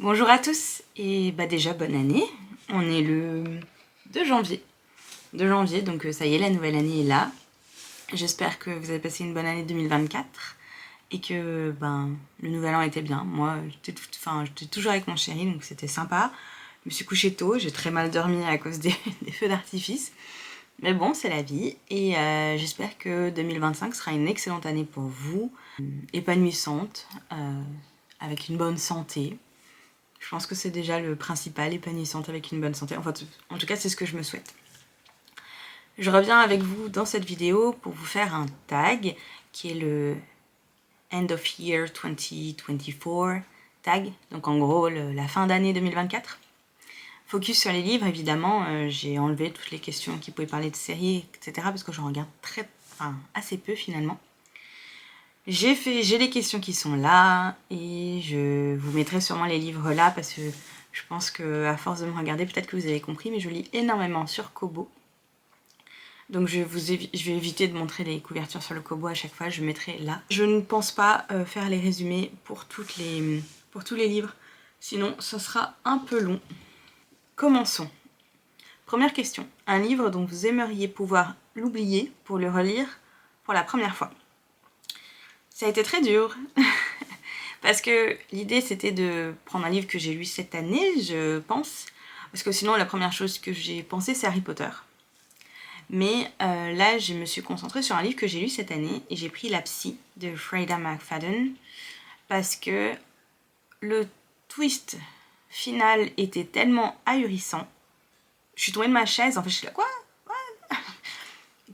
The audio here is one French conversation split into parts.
Bonjour à tous et déjà bonne année. On est le 2 janvier. 2 janvier, donc ça y est, la nouvelle année est là. J'espère que vous avez passé une bonne année 2024 et que le nouvel an était bien. Moi, j'étais toujours avec mon chéri, donc c'était sympa. Je me suis couchée tôt, j'ai très mal dormi à cause des feux d'artifice. Mais bon, c'est la vie et j'espère que 2025 sera une excellente année pour vous, épanouissante, avec une bonne santé. Je pense que c'est déjà le principal, épanouissante avec une bonne santé. Enfin, en tout cas, c'est ce que je me souhaite. Je reviens avec vous dans cette vidéo pour vous faire un tag qui est le End of Year 2024 tag. Donc en gros, la fin d'année 2024. Focus sur les livres, évidemment. J'ai enlevé toutes les questions qui pouvaient parler de séries, etc. parce que j'en regarde assez peu finalement. J'ai les questions qui sont là et je vous mettrai sûrement les livres là parce que je pense qu'à force de me regarder, peut-être que vous avez compris, mais je lis énormément sur Kobo. Donc je vais éviter de montrer les couvertures sur le Kobo à chaque fois, je mettrai là. Je ne pense pas faire les résumés pour tous les livres, sinon ce sera un peu long. Commençons. Première question. Un livre dont vous aimeriez pouvoir l'oublier pour le relire pour la première fois. Ça a été très dur, parce que l'idée c'était de prendre un livre que j'ai lu cette année, je pense, parce que sinon la première chose que j'ai pensé c'est Harry Potter. Mais là je me suis concentrée sur un livre que j'ai lu cette année, et j'ai pris La Psy de Freida McFadden, parce que le twist final était tellement ahurissant, je suis tombée de ma chaise, en fait je suis là, quoi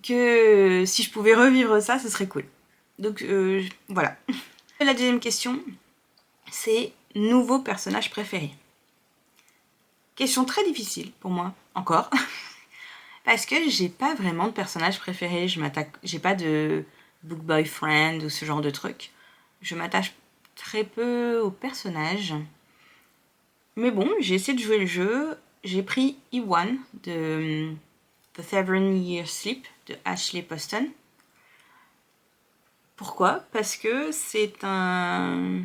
que si je pouvais revivre ça, ce serait cool. Donc voilà. La deuxième question, c'est nouveau personnage préféré. Question très difficile pour moi, encore. Parce que j'ai pas vraiment de personnage préféré. J'ai pas de book boyfriend ou ce genre de truc. Je m'attache très peu aux personnages. Mais bon, j'ai essayé de jouer le jeu. J'ai pris Ewan de The 7-Year Sleep de Ashley Poston. Pourquoi? Parce que c'est un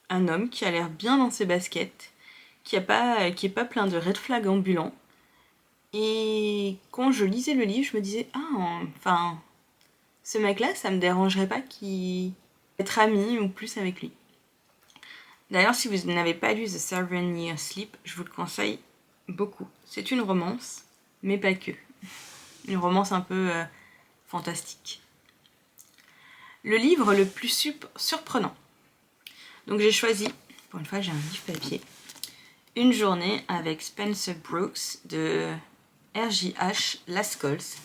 homme qui a l'air bien dans ses baskets, qui est pas plein de red flags ambulants. Et quand je lisais le livre, je me disais, ce mec-là, ça me dérangerait pas d'être ami ou plus avec lui. D'ailleurs, si vous n'avez pas lu The 7-Year Sleep, je vous le conseille beaucoup. C'est une romance, mais pas que. Une romance un peu fantastique. Le livre le plus surprenant. Donc j'ai choisi, pour une fois j'ai un livre papier, Une journée avec Spencer Brooks de R.J.H. Lascaux.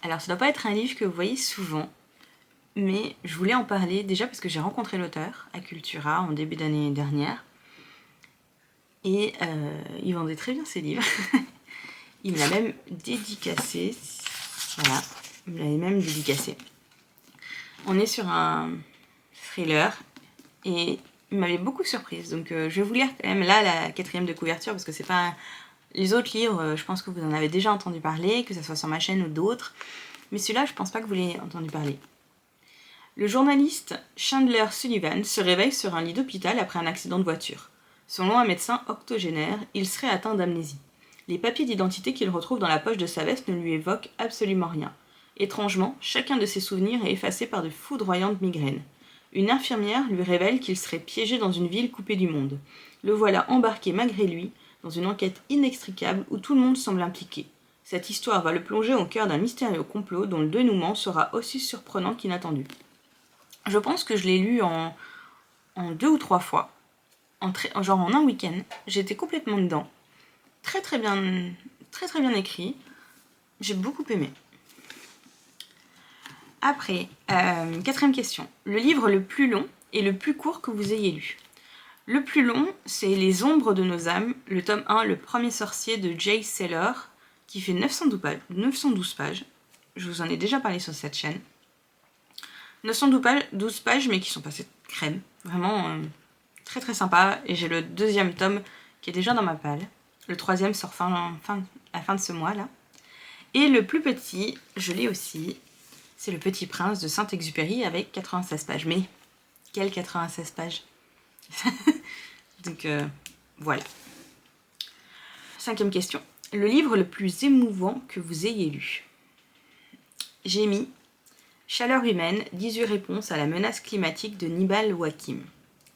Alors ça doit pas être un livre que vous voyez souvent, mais je voulais en parler déjà parce que j'ai rencontré l'auteur à Cultura en début d'année dernière. Et il vendait très bien ses livres. Il me l'a même dédicacé. Voilà, il me l'avait même dédicacé. On est sur un thriller et il m'avait beaucoup surprise. Donc je vais vous lire quand même là la 4e de couverture parce que c'est pas... Les autres livres, je pense que vous en avez déjà entendu parler, que ce soit sur ma chaîne ou d'autres. Mais celui-là, je pense pas que vous l'ayez entendu parler. Le journaliste Chandler Sullivan se réveille sur un lit d'hôpital après un accident de voiture. Selon un médecin octogénaire, il serait atteint d'amnésie. Les papiers d'identité qu'il retrouve dans la poche de sa veste ne lui évoquent absolument rien. Étrangement, chacun de ses souvenirs est effacé par de foudroyantes migraines. Une infirmière lui révèle qu'il serait piégé dans une ville coupée du monde. Le voilà embarqué malgré lui dans une enquête inextricable où tout le monde semble impliqué. Cette histoire va le plonger au cœur d'un mystérieux complot dont le dénouement sera aussi surprenant qu'inattendu. Je pense que je l'ai lu en 2 ou 3 fois, genre en un week-end. J'étais complètement dedans. Très très bien écrit. J'ai beaucoup aimé. Après, 4e question. Le livre le plus long et le plus court que vous ayez lu. Le plus long, c'est Les ombres de nos âmes, le tome 1, Le premier sorcier de Jay Saylor, qui fait 912 pages. Je vous en ai déjà parlé sur cette chaîne. 912 pages, mais qui sont passées crème. Vraiment très très sympa. Et j'ai le 2e tome qui est déjà dans ma palle. Le 3e sort à la fin de ce mois là. Et le plus petit, je l'ai aussi. C'est Le Petit Prince de Saint-Exupéry avec 96 pages. Mais quelles 96 pages Donc voilà. 5e question. Le livre le plus émouvant que vous ayez lu? J'ai mis Chaleur humaine, 18 réponses à la menace climatique de Nibal Hakim.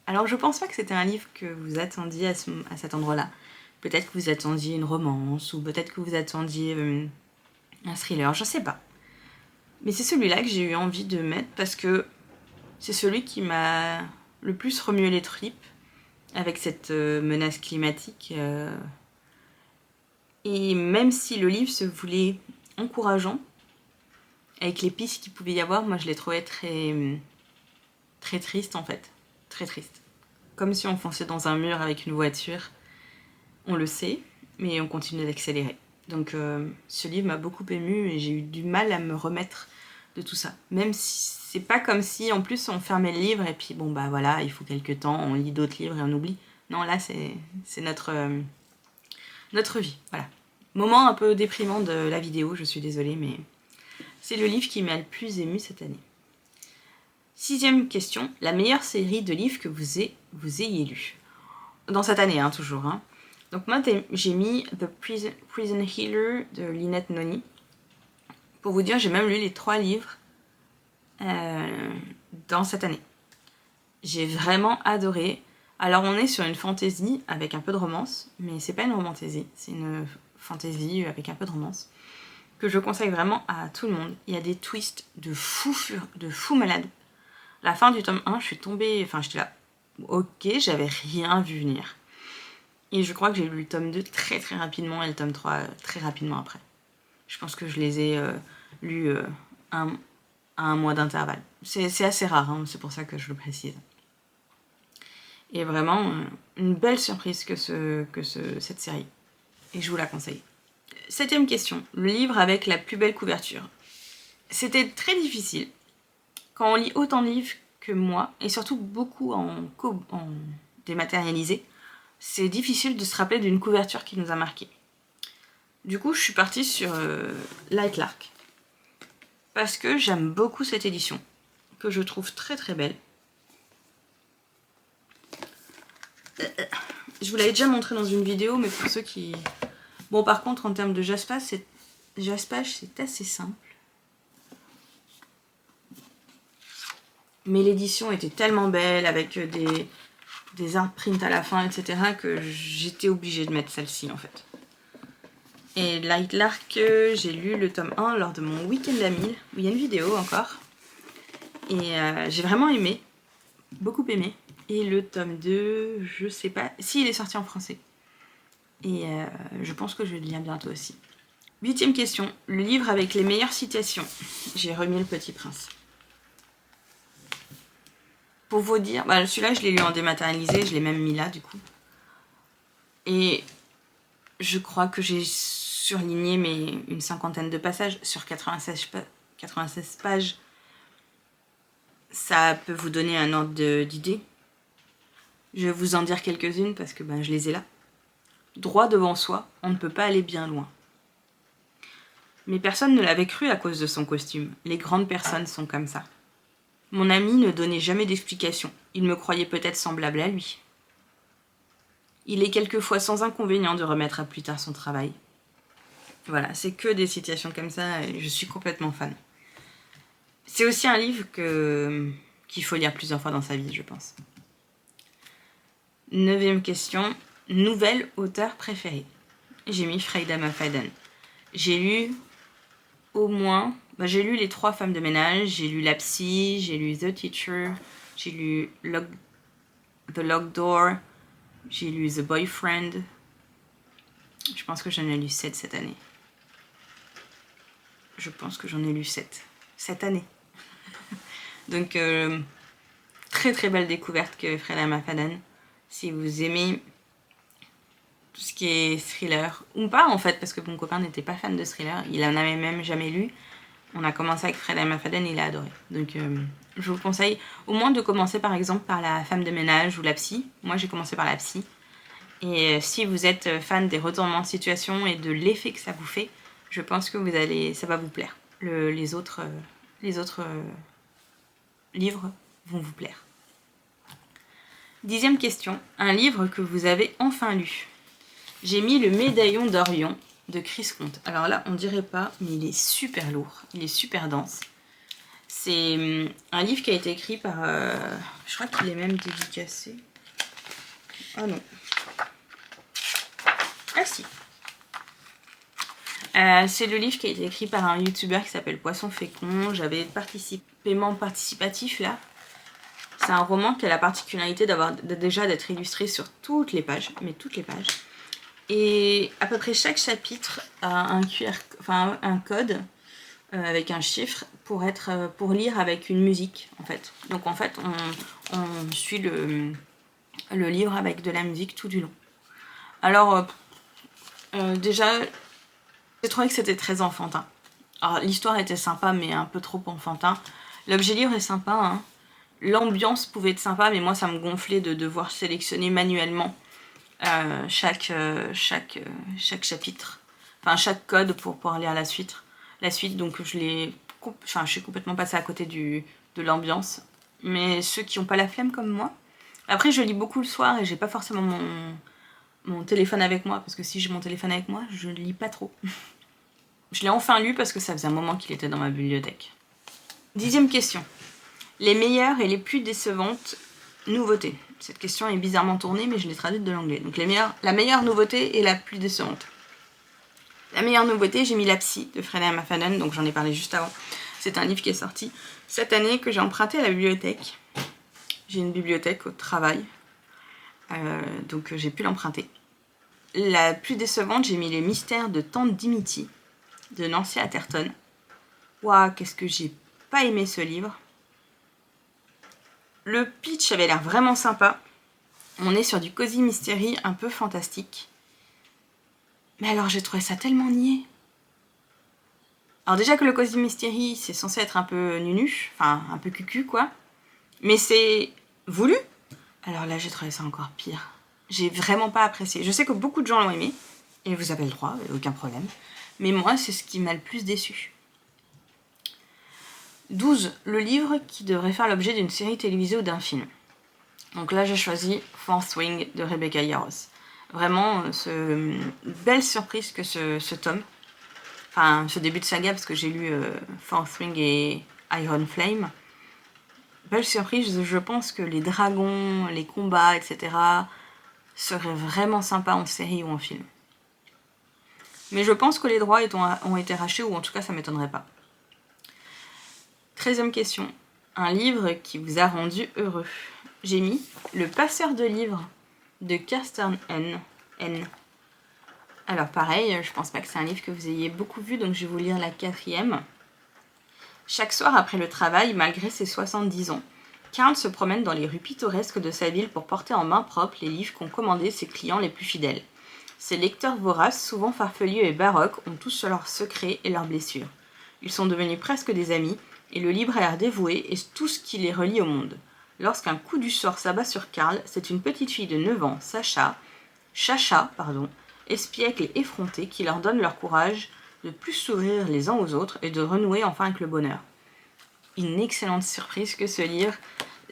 Alors je pense pas que c'était un livre que vous attendiez à cet endroit-là. Peut-être que vous attendiez une romance, ou peut-être que vous attendiez un thriller, je sais pas. Mais c'est celui-là que j'ai eu envie de mettre parce que c'est celui qui m'a le plus remué les tripes avec cette menace climatique. Et même si le livre se voulait encourageant, avec les pistes qu'il pouvait y avoir, moi je l'ai trouvé très triste en fait. Très triste. Comme si on fonçait dans un mur avec une voiture. On le sait, mais on continue d'accélérer. Donc ce livre m'a beaucoup émue et j'ai eu du mal à me remettre de tout ça. Même si c'est pas comme si en plus on fermait le livre et puis bon bah voilà, il faut quelques temps, on lit d'autres livres et on oublie. Non, là c'est notre vie, voilà. Moment un peu déprimant de la vidéo, je suis désolée, mais c'est le livre qui m'a le plus ému cette année. 6e question, la meilleure série de livres que vous ayez lu. Dans cette année, hein, toujours. Hein. Donc moi, j'ai mis The Prison Healer de Lynette Noni. Pour vous dire, j'ai même lu les 3 livres dans cette année. J'ai vraiment adoré. Alors on est sur une fantasy avec un peu de romance, mais c'est pas une romantasy, c'est une fantasy avec un peu de romance, que je conseille vraiment à tout le monde. Il y a des twists de fou malade. La fin du tome 1, je suis tombée, enfin j'étais là, ok, j'avais rien vu venir. Et je crois que j'ai lu le tome 2 très rapidement et le tome 3 très rapidement après. Je pense que je les ai lus à un mois d'intervalle. C'est assez rare, hein, c'est pour ça que je le précise. Et vraiment, une belle surprise que cette série. Et je vous la conseille. 7e question. Le livre avec la plus belle couverture. C'était très difficile. Quand on lit autant de livres que moi, et surtout beaucoup en dématérialisé, c'est difficile de se rappeler d'une couverture qui nous a marqué. Du coup, je suis partie sur Light Lark. Parce que j'aime beaucoup cette édition, que je trouve très belle. Je vous l'avais déjà montré dans une vidéo, mais pour ceux qui... Bon, par contre, en termes de jaspage, c'est assez simple. Mais l'édition était tellement belle, avec des imprints à la fin, etc., que j'étais obligée de mettre celle-ci, en fait. Et Light Lark, j'ai lu le tome 1 lors de mon week-end à 1000, où il y a une vidéo encore. Et j'ai vraiment aimé, beaucoup aimé. Et le tome 2, je sais pas, si il est sorti en français. Et je pense que je vais le lire bientôt aussi. 8e question, le livre avec les meilleures citations. J'ai remis Le Petit Prince. Pour vous dire, bah celui-là je l'ai lu en dématérialisé, je l'ai même mis là du coup. Et je crois que j'ai surligné une 50aine de passages sur 96 pages. Ça peut vous donner un ordre d'idée. Je vais vous en dire quelques-unes parce que je les ai là. Droit devant soi, on ne peut pas aller bien loin. Mais personne ne l'avait cru à cause de son costume. Les grandes personnes sont comme ça. Mon ami ne donnait jamais d'explication. Il me croyait peut-être semblable à lui. Il est quelquefois sans inconvénient de remettre à plus tard son travail. Voilà, c'est que des citations comme ça et je suis complètement fan. C'est aussi un livre qu'il faut lire plusieurs fois dans sa vie, je pense. 9e question. Nouvelle auteure préférée. J'ai mis Freida McFadden. J'ai lu au moins... j'ai lu Les 3 femmes de ménage, j'ai lu La Psy, j'ai lu The Teacher, j'ai lu The Locked Door, j'ai lu The Boyfriend. Je pense que j'en ai lu 7 cette année. Je pense que j'en ai lu 7 cette année. Donc, très belle découverte que Freida McFadden. Si vous aimez tout ce qui est thriller, ou pas en fait, parce que mon copain n'était pas fan de thriller, il en avait même jamais lu. On a commencé avec Freida McFadden et il a adoré. Donc, je vous conseille au moins de commencer par exemple par La femme de ménage ou La Psy. Moi, j'ai commencé par La Psy. Et si vous êtes fan des retournements de situation et de l'effet que ça vous fait, je pense que ça va vous plaire. Les autres livres vont vous plaire. 10e question. Un livre que vous avez enfin lu. J'ai mis Le Médaillon d'Orion de Chris Comte. Alors là, on dirait pas, mais il est super lourd. Il est super dense. C'est un livre qui a été écrit par... je crois qu'il est même dédicacé. Oh non. Ah si. C'est le livre qui a été écrit par un youtubeur qui s'appelle Poisson Fécond. J'avais paiement participatif là. C'est un roman qui a la particularité d'être illustré sur toutes les pages, mais toutes les pages. Et à peu près chaque chapitre a un code avec un chiffre pour lire avec une musique en fait. Donc en fait on suit le livre avec de la musique tout du long. Alors déjà j'ai trouvé que c'était très enfantin. Alors l'histoire était sympa mais un peu trop enfantin. L'objet livre est sympa, hein. L'ambiance pouvait être sympa mais moi ça me gonflait de devoir sélectionner manuellement chaque chapitre, enfin chaque code pour pouvoir lire la suite. Donc je suis complètement passée à côté de l'ambiance. Mais ceux qui n'ont pas la flemme comme moi, après je lis beaucoup le soir et j'ai pas forcément mon téléphone avec moi, parce que si j'ai mon téléphone avec moi, je lis pas trop. Je l'ai enfin lu parce que ça faisait un moment qu'il était dans ma bibliothèque. 10e question. Les meilleures et les plus décevantes nouveautés. Cette question est bizarrement tournée, mais je l'ai traduite de l'anglais. Donc la meilleure nouveauté et la plus décevante. La meilleure nouveauté, j'ai mis La Psy de Freya McFadden, donc j'en ai parlé juste avant. C'est un livre qui est sorti cette année que j'ai emprunté à la bibliothèque. J'ai une bibliothèque au travail, donc j'ai pu l'emprunter. La plus décevante, j'ai mis Les Mystères de Tante Dimity de Nancy Atherton. Waouh, qu'est-ce que j'ai pas aimé ce livre. Le pitch avait l'air vraiment sympa. On est sur du cozy mystery un peu fantastique. Mais alors j'ai trouvé ça tellement niais. Alors déjà que le cozy mystery c'est censé être un peu nunu, enfin un peu cucu quoi. Mais c'est voulu. Alors là j'ai trouvé ça encore pire. J'ai vraiment pas apprécié. Je sais que beaucoup de gens l'ont aimé. Et vous avez le droit, aucun problème. Mais moi c'est ce qui m'a le plus déçu. 12. Le livre qui devrait faire l'objet d'une série télévisée ou d'un film. Donc là j'ai choisi Fourth Wing de Rebecca Yarros. Vraiment, belle surprise que ce tome. Enfin, ce début de saga, parce que j'ai lu Fourth Wing et Iron Flame. Belle surprise, je pense que les dragons, les combats, etc. seraient vraiment sympas en série ou en film. Mais je pense que les droits ont été rachetés, ou en tout cas ça m'étonnerait pas. 13e question. Un livre qui vous a rendu heureux. J'ai mis Le Passeur de livres de Kirsten N. Alors pareil, je pense pas que c'est un livre que vous ayez beaucoup vu, donc je vais vous lire la 4e. Chaque soir après le travail, malgré ses 70 ans, Karl se promène dans les rues pittoresques de sa ville pour porter en main propre les livres qu'ont commandés ses clients les plus fidèles. Ces lecteurs voraces, souvent farfelus et baroques, ont tous leurs secrets et leurs blessures. Ils sont devenus presque des amis, et le libraire dévoué est tout ce qui les relie au monde. Lorsqu'un coup du sort s'abat sur Karl, c'est une petite fille de 9 ans, Chacha, espiègle et effrontée, qui leur donne leur courage de plus s'ouvrir les uns aux autres et de renouer enfin avec le bonheur. Une excellente surprise que ce livre.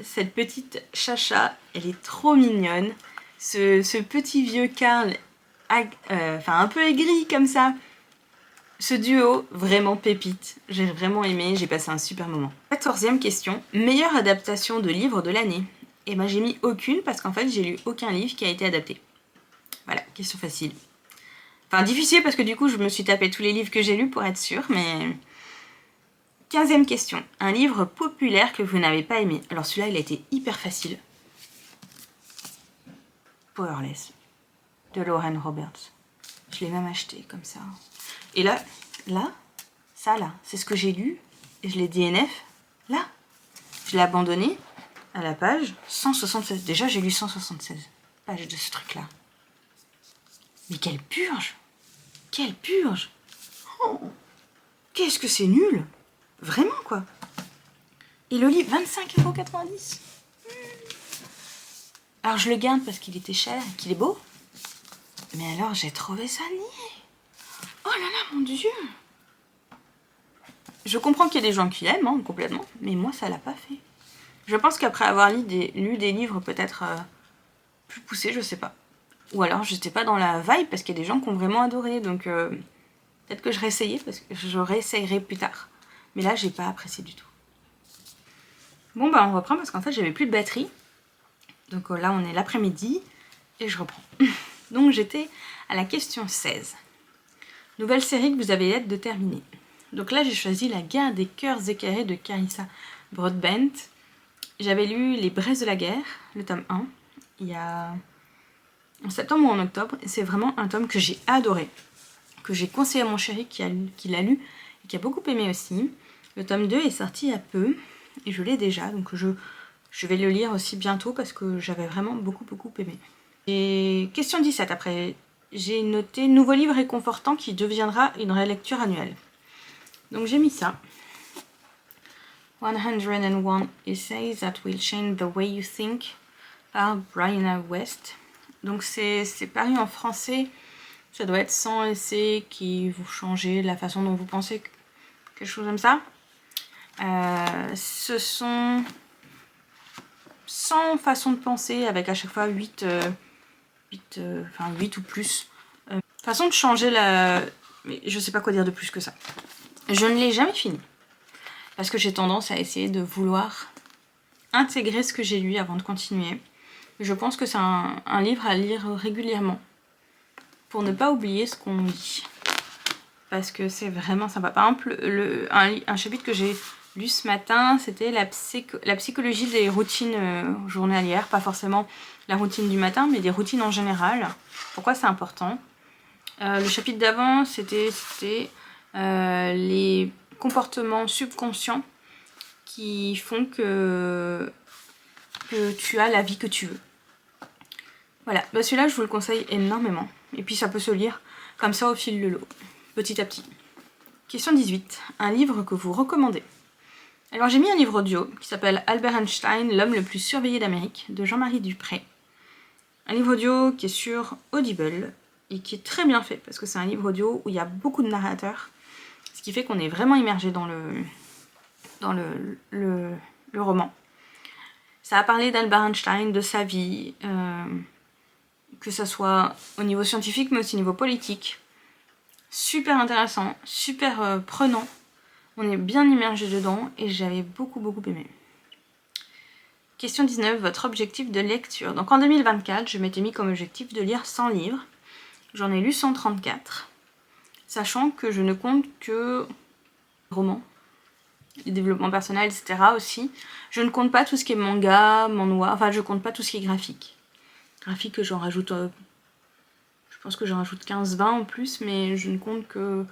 Cette petite Chacha, elle est trop mignonne. Ce petit vieux Karl, un peu aigri comme ça. Ce duo, vraiment pépite. J'ai vraiment aimé, j'ai passé un super moment. 14e question. Meilleure adaptation de livre de l'année. Et ben j'ai mis aucune parce qu'en fait j'ai lu aucun livre qui a été adapté. Voilà, question facile. Enfin difficile parce que du coup je me suis tapé tous les livres que j'ai lus pour être sûre, mais... 15e question. Un livre populaire que vous n'avez pas aimé. Alors celui-là il a été hyper facile. Powerless de Lauren Roberts. Je l'ai même acheté comme ça. Et là, c'est ce que j'ai lu. Et je l'ai DNF. Là, je l'ai abandonné à la page 176. Déjà, j'ai lu 176 pages de ce truc-là. Mais quelle purge! Quelle purge! Oh, qu'est-ce que c'est nul! Vraiment, quoi! Et le livre, 25,90 €. Alors, je le garde parce qu'il était cher et qu'il est beau. Mais alors, j'ai trouvé ça niais. Oh là là, mon Dieu! Je comprends qu'il y ait des gens qui l'aiment, complètement, mais moi, ça l'a pas fait. Je pense qu'après avoir lu des livres peut-être plus poussé, je sais pas. Ou alors j'étais pas dans la vibe parce qu'il y a des gens qui ont vraiment adoré, donc peut-être que je réessayais parce que je réessayerai plus tard. Mais là j'ai pas apprécié du tout. Bon bah on reprend parce qu'en fait j'avais plus de batterie. Donc là on est l'après-midi et je reprends. Donc j'étais à la question 16. Nouvelle série que vous avez hâte de terminer. Donc là j'ai choisi La guerre des cœurs éclairés de Carissa Broadbent. J'avais lu Les braises de la guerre, le tome 1, il y a en septembre ou en octobre. C'est vraiment un tome que j'ai adoré, que j'ai conseillé à mon chéri qui l'a lu et qui a beaucoup aimé aussi. Le tome 2 est sorti il y a peu et je l'ai déjà, donc je vais le lire aussi bientôt parce que j'avais vraiment beaucoup aimé. Et question 17 après, j'ai noté nouveau livre réconfortant qui deviendra une relecture annuelle. Donc j'ai mis ça. 101 Essays That Will Change the Way You Think par Brianna West. Donc c'est paru en français, ça doit être 100 essais qui vont changer la façon dont vous pensez, quelque chose comme ça. Ce sont 100 façons de penser avec à chaque fois 8 ou plus façons de changer la... Mais je sais pas quoi dire de plus que ça. Je ne l'ai jamais fini parce que j'ai tendance à essayer de vouloir intégrer ce que j'ai lu avant de continuer. Je pense que c'est un livre à lire régulièrement pour ne pas oublier ce qu'on lit. Parce que c'est vraiment sympa. Par exemple, un chapitre que j'ai lu ce matin, c'était la psychologie des routines journalières. Pas forcément la routine du matin, mais des routines en général. Pourquoi c'est important. Le chapitre d'avant, c'était les comportements subconscients qui font que tu as la vie que tu veux. Voilà, bah celui-là je vous le conseille énormément. Et puis ça peut se lire comme ça au fil de l'eau, petit à petit. Question 18. Un livre que vous recommandez. Alors j'ai mis un livre audio qui s'appelle Albert Einstein, l'homme le plus surveillé d'Amérique, de Jean-Marie Dupré. Un livre audio qui est sur Audible et qui est très bien fait parce que c'est un livre audio où il y a beaucoup de narrateurs. Ce qui fait qu'on est vraiment immergé dans le roman. Ça a parlé d'Albert Einstein, de sa vie, que ce soit au niveau scientifique mais aussi au niveau politique. Super intéressant, super prenant. On est bien immergé dedans et j'avais beaucoup aimé. Question 19, votre objectif de lecture. Donc en 2024, je m'étais mis comme objectif de lire 100 livres. J'en ai lu 134. Sachant que je ne compte que romans, le développement personnel, etc. aussi. Je ne compte pas tout ce qui est manga, manhwa, enfin je compte pas tout ce qui est graphique. Graphique, j'en rajoute, je pense que j'en rajoute 15-20 en plus, mais je ne compte que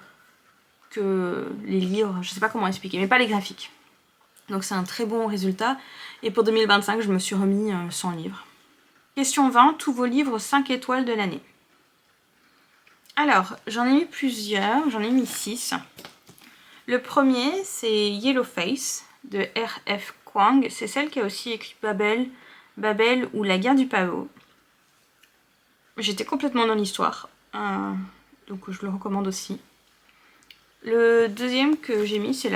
les livres, je sais pas comment expliquer, mais pas les graphiques. Donc c'est un très bon résultat. Et pour 2025, je me suis remis 100 livres. Question 20, tous vos livres 5 étoiles de l'année. Alors, j'en ai mis plusieurs, j'en ai mis 6. Le premier, c'est Yellowface de R.F. Kuang. C'est celle qui a aussi écrit Babel ou La guerre du pavot. J'étais complètement dans l'histoire, donc je le recommande aussi. Le deuxième que j'ai mis, c'est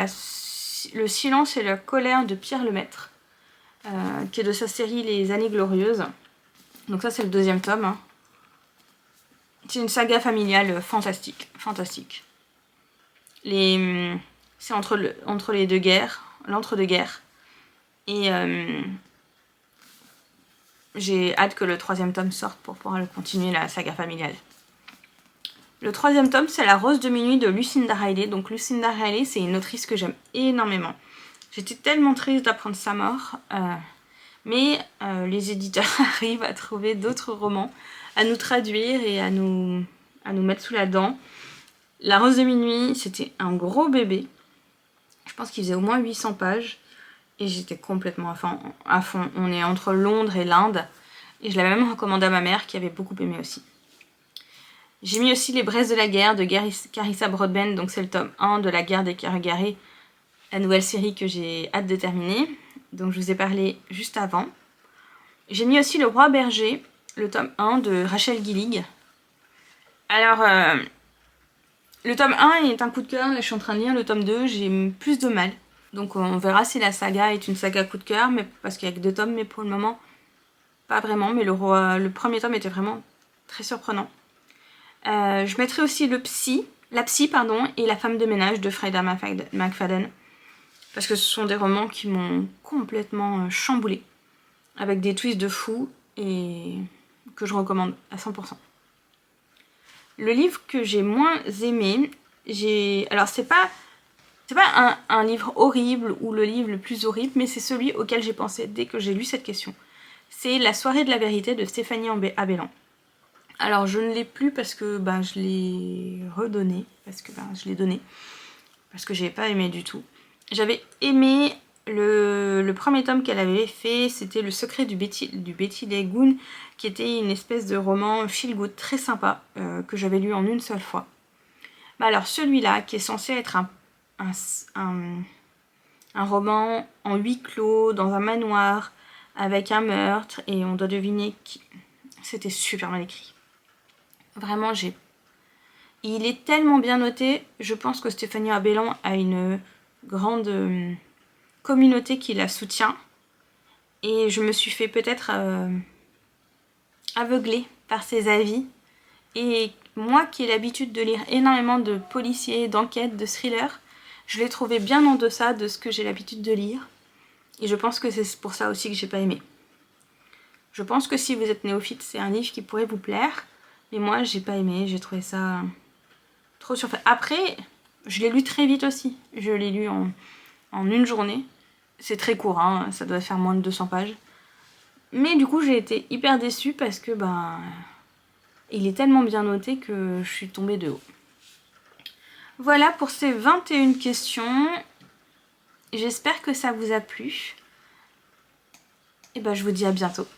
Le silence et la colère de Pierre Lemaître, qui est de sa série Les années glorieuses. Donc ça, c'est le deuxième tome. Hein. C'est une saga familiale fantastique. C'est entre les deux guerres, l'entre-deux-guerres. Et j'ai hâte que le troisième tome sorte pour pouvoir continuer la saga familiale. Le troisième tome, c'est La rose de minuit de Lucinda Riley. Donc Lucinda Riley, c'est une autrice que j'aime énormément. J'étais tellement triste d'apprendre sa mort. Mais les éditeurs arrivent à trouver d'autres romans, à nous traduire et à nous mettre sous la dent. La rose de minuit, c'était un gros bébé. Je pense qu'il faisait au moins 800 pages. Et j'étais complètement à fond. On est entre Londres et l'Inde. Et je l'avais même recommandé à ma mère qui avait beaucoup aimé aussi. J'ai mis aussi Les braises de la guerre de Carissa Broadbent. Donc c'est le tome 1 de La guerre des cœurs égarés. La nouvelle série que j'ai hâte de terminer. Donc je vous ai parlé juste avant. J'ai mis aussi Le roi berger, le tome 1 de Rachel Gillig. Alors, le tome 1 est un coup de cœur. Là je suis en train de lire le tome 2. J'ai plus de mal. Donc on verra si la saga est une saga coup de cœur, mais parce qu'il n'y a que 2 tomes, mais pour le moment, pas vraiment, mais le premier tome était vraiment très surprenant. Je mettrai aussi La Psy, pardon, et La Femme de ménage de Freida McFadden, parce que ce sont des romans qui m'ont complètement chamboulée, avec des twists de fou, et que je recommande à 100%. Le livre que j'ai moins aimé, alors c'est pas un livre horrible ou le livre le plus horrible, mais c'est celui auquel j'ai pensé dès que j'ai lu cette question. C'est La soirée de la vérité de Stéphanie Abellan. Alors je ne l'ai plus parce que je l'ai redonné, parce que je l'ai donné, parce que j'ai pas aimé du tout. J'avais aimé le premier tome qu'elle avait fait, c'était Le secret du Betty Lagoon, qui était une espèce de roman feel good très sympa, que j'avais lu en une seule fois. Alors celui-là, qui est censé être un roman en huis clos, dans un manoir, avec un meurtre, et on doit deviner qui. C'était super mal écrit. Vraiment, il est tellement bien noté, je pense que Stéphanie Abellan a une grande communauté qui la soutient. Et je me suis fait peut-être aveugler par ses avis. Et moi qui ai l'habitude de lire énormément de policiers, d'enquêtes, de thrillers, je l'ai trouvé bien en deçà de ce que j'ai l'habitude de lire. Et je pense que c'est pour ça aussi que j'ai pas aimé. Je pense que si vous êtes néophyte, c'est un livre qui pourrait vous plaire. Mais moi, j'ai pas aimé, j'ai trouvé ça trop surfait. Après, je l'ai lu très vite aussi. Je l'ai lu en une journée. C'est très court, hein, ça doit faire moins de 200 pages. Mais du coup, j'ai été hyper déçue parce que il est tellement bien noté que je suis tombée de haut. Voilà pour ces 21 questions. J'espère que ça vous a plu. Et je vous dis à bientôt.